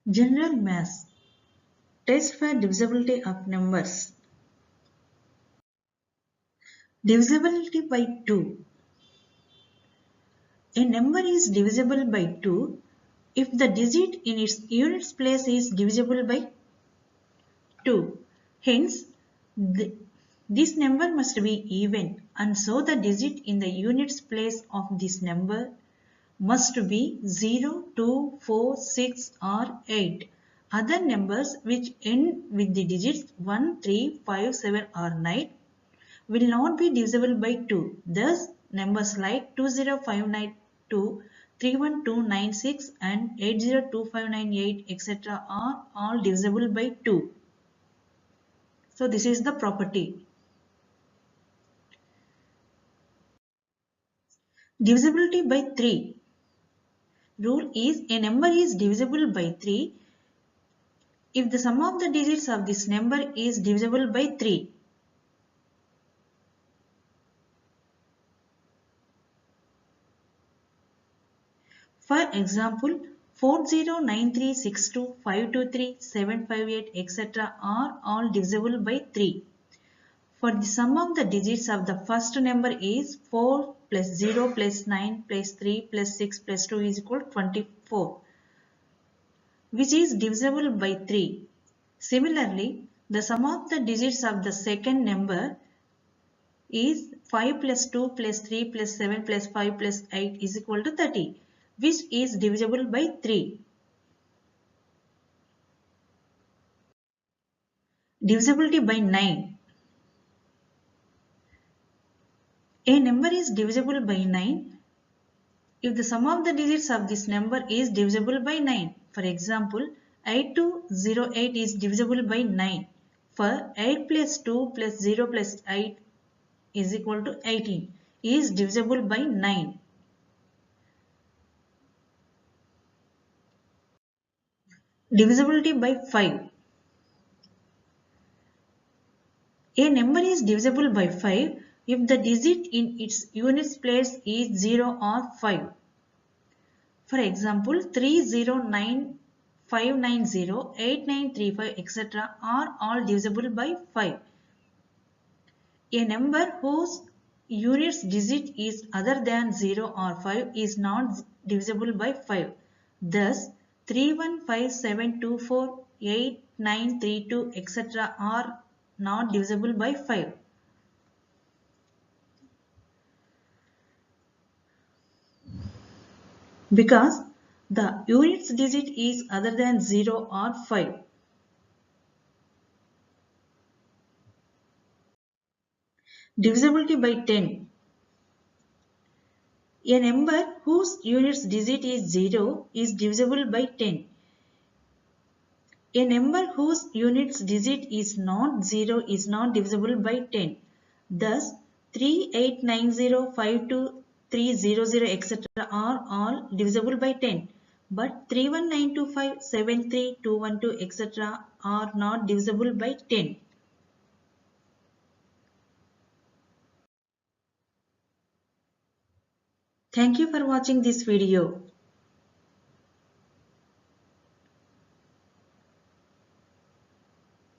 General Maths. Test for divisibility of numbers. Divisibility by 2. A number is divisible by 2 if the digit in its units place is divisible by 2. Hence, this number must be even, and so the digit in the units place of this number must be 0, 2, 4, 6 or 8. Other numbers which end with the digits 1, 3, 5, 7 or 9 will not be divisible by 2. Thus, numbers like 20592, 31296 and 802598 etc. are all divisible by 2. So, this is the property. Divisibility by 3. Rule is a number is divisible by 3 if the sum of the digits of this number is divisible by 3. For example, 409362523758 etc. are all divisible by 3. For the sum of the digits of the first number is 4 plus 0 plus 9 plus 3 plus 6 plus 2 is equal to 24, which is divisible by 3. Similarly, the sum of the digits of the second number is 5 plus 2 plus 3 plus 7 plus 5 plus 8 is equal to 30, which is divisible by 3. Divisibility by 9. A number is divisible by 9 if the sum of the digits of this number is divisible by 9. For example, 8208 is divisible by 9. For 8 plus 2 plus 0 plus 8 is equal to 18 is divisible by 9. Divisibility by 5. A number is divisible by 5 if the digit in its units place is 0 or 5. For example, 309,590,8935 etc. are all divisible by 5. A number whose units digit is other than 0 or 5 is not divisible by 5. Thus, 3157248932 etc. are not divisible by 5. Because the units digit is other than 0 or 5. Divisibility by 10. A number whose units digit is 0 is divisible by 10. A number whose units digit is not 0 is not divisible by 10. Thus, 38905230 etc. are all divisible by 10. But 31925732212 etc. are not divisible by 10. Thank you for watching this video.